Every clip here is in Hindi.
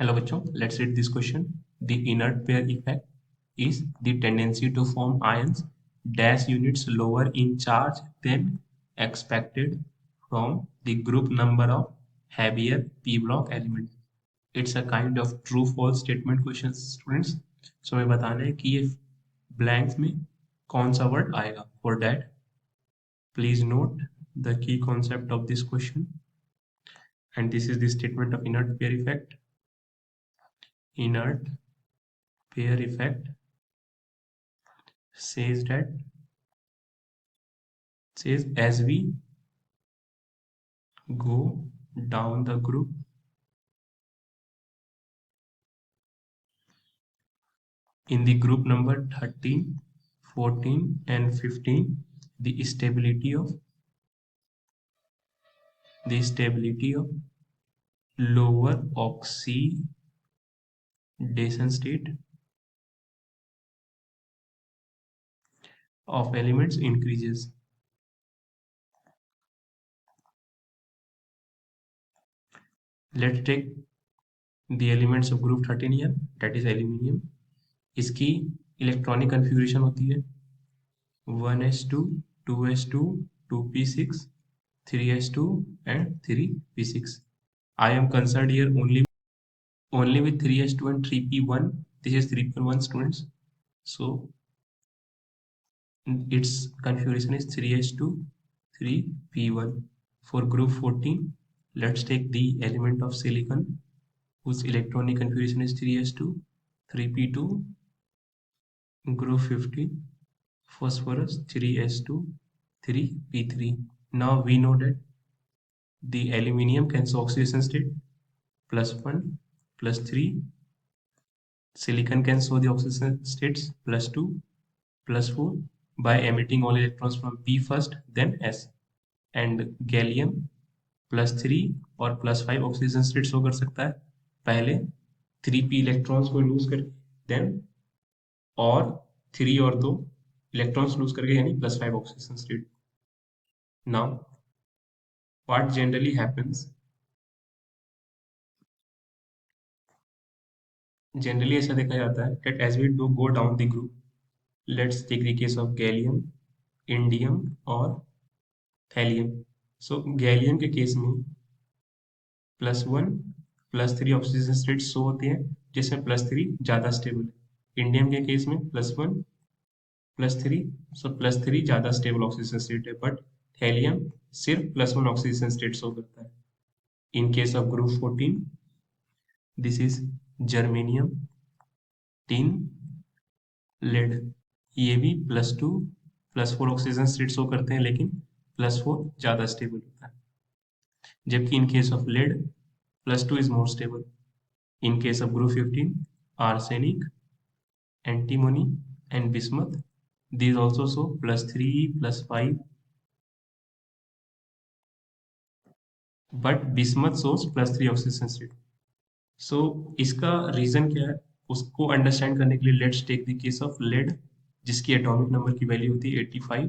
Hello बच्चों, let's read this question. The inert pair effect is the tendency to form ions dash units lower in charge than expected from the group number of heavier p block elements. It's a kind of true false statement question students. So हमें बताना है कि ये blanks में कौन सा word आएगा. For that, please note the key concept of this question. And this is the statement of inert pair effect. Inert pair effect says as we go down the group, in the group number 13, 14 and 15, the stability of lower oxidation state of elements increases. Let's take the elements of group 13 here, that is aluminium. इसकी इलेक्ट्रॉनिक कन्फिगरेशन होती है 1s2 2s2 2p6 3s2 and 3p6. I am concerned here only with 3s2 and 3p1. This is 3p1 students, so its configuration is 3s2 3p1. For group 14, let's take the element of silicon whose electronic configuration is 3s2 3p2. Group 15, phosphorus 3s2 3p3. Now we know that the aluminium can show oxidation state +1 +3. Silicon can show the oxidation states +2 +4 by emitting all electrons from p first then s, and gallium +3 और +5 ऑक्सीजन स्टेट शो कर सकता है पहले 3p इलेक्ट्रॉन्स को लूज करके देन और 3 और 2 इलेक्ट्रॉन्स लूज करके यानी +5 oxygen state. Now what generally happens, generally ऐसा देखा जाता है that as we do go down the group, let's take the case of gallium, indium और थैलियम. सो गैलियम के केस में +1 +3 ऑक्सीजन स्टेट शो होते हैं जिसमें +3 ज़्यादा स्टेबल है. इंडियम के केस में +1 +3, सो +3 ज़्यादा स्टेबल ऑक्सीजन स्टेट है, बट थैलियम सिर्फ +1 ऑक्सीजन स्टेट शो करता है. In case of group 14, this is germanium, tin, lead. ये भी +2 +4 ऑक्सीजन स्टेट शो करते हैं लेकिन +4 ज़्यादा स्टेबल होता है. जबकि in case of lead +2 is more stable. In case of group 15, arsenic, antimony and bismuth, these also show +3 +5, but bismuth shows +3 oxidation state. So इसका रीजन क्या है उसको अंडरस्टैंड करने के लिए let's take the case of lead जिसकी एटॉमिक नंबर की वैल्यू होती है 85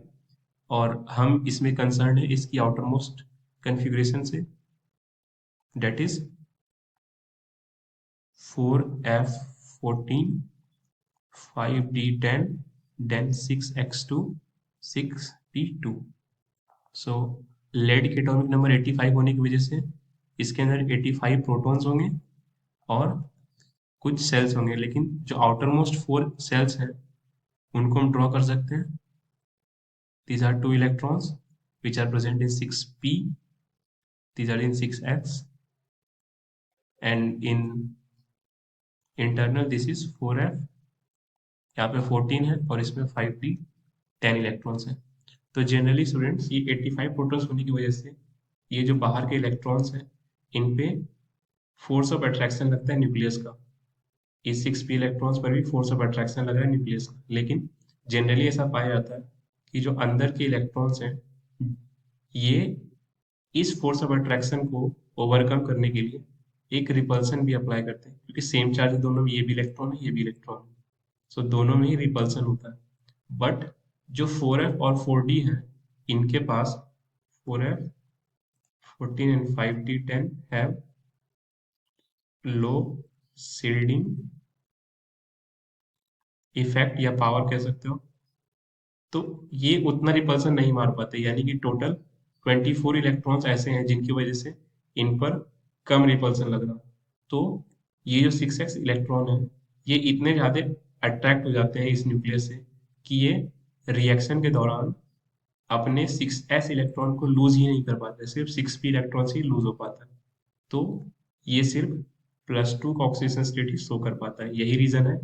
और हम इसमें कंसर्न है इसकी आउटर मोस्ट कन्फिग्रेशन से, that is 4f14 5d10 then 6x2 6p2. So lead के एटॉमिक नंबर 85 होने की वजह से इसके अंदर 85 प्रोटॉन्स होंगे और कुछ सेल्स होंगे, लेकिन जो आउटर मोस्ट 4 सेल्स हैं उनको हम ड्रॉ कर सकते हैं. these are 2 electrons which are present in 6p, these are in 6x, and in internal this is 4f, यहाँ पे 14 है और इसमें 5d 10 इलेक्ट्रॉन्स हैं. तो जनरली स्टूडेंट्स ये 85 प्रोटॉन्स होने की वजह से ये जो बाहर के इलेक्ट्रॉन्स हैं इन पे फोर्स ऑफ अट्रैक्शन लगता है न्यूक्लियस का. इस 6p इलेक्ट्रॉन्स पर भी फोर्स ऑफ अट्रैक्शन लग रहा है न्यूक्लियस का, लेकिन जनरली ऐसा पाया जाता है कि जो अंदर के इलेक्ट्रॉन्स हैं ये इस फोर्स ऑफ अट्रैक्शन को ओवरकम करने के लिए एक रिपल्सन भी अप्लाई करते हैं, क्योंकि सेम चार्ज दोनों में, ये भी इलेक्ट्रॉन है ये भी इलेक्ट्रॉन है, सो दोनों में ही रिपल्सन होता है. बट जो 4f और 4d है इनके पास 4f 14 and 5d10 have low shielding effect या पावर कह सकते हो, तो ये उतना रिपल्सन नहीं मार पाते, यानी कि टोटल 24 इलेक्ट्रॉन्स ऐसे हैं जिनकी वजह से इन पर कम रिपल्सन लग रहा। तो ये जो 6s इलेक्ट्रॉन है, ये इतने ज़्यादा अट्रैक्ट हो जाते हैं इस न्यूक्लियस से कि ये रिएक्शन के दौरान अपने 6s इलेक्ट्रॉन को लूज ही नहीं कर पाते, सिर्फ 6p इलेक्ट्रॉन ही लूज हो पाता है। तो ये सिर्फ +2 का ऑक्सीजन स्टेट ही शो कर पाता है। यही रीजन है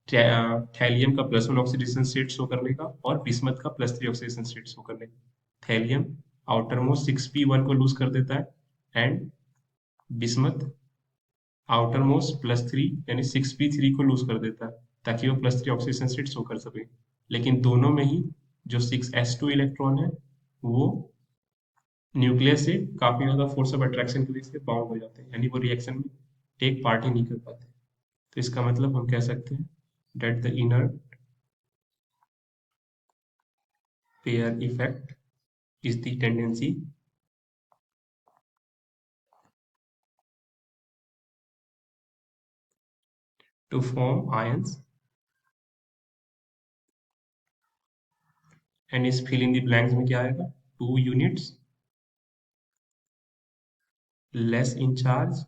थैलियम का +1 ऑक्सीडेशन स्टेट शो करने का और बिस्मथ का +3 ऑक्सीडेशन स्टेट शो करने का। थैलियम आउटर मोस्ट 6p1 को लूज कर देता है एंड बिस्मथ आउटर मोस्ट +3 यानी 6p3 को लूज कर देता है, ताकि वो +3 ऑक्सीडेशन स्टेट शो कर सके। लेकिन दोनों में ही जो 6s2 इलेक्ट्रॉन है वो न्यूक्लियस से काफी ज्यादा फोर्स ऑफ अट्रैक्शन की वजह से बाउंड हो जाते हैं, यानी वो रिएक्शन में टेक पार्ट ही नहीं कर पाते। तो इसका मतलब हम कह सकते हैं that the inner pair effect is the tendency to form ions, and इस fill in the blanks में क्या आएगा, 2 units less in charge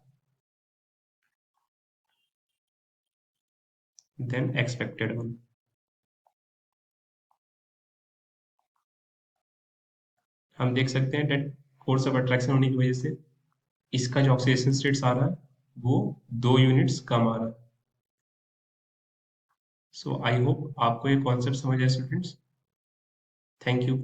than expected one। हम देख सकते हैं डेट फोर्स ऑफ अट्रैक्शन होने की वजह से इसका जो ऑक्सीडेशन स्टेट्स आ रहा है वो 2 यूनिट्स कम आ रहा है। सो आई होप आपको ये कॉन्सेप्ट समझ आए स्टूडेंट्स। Thank you.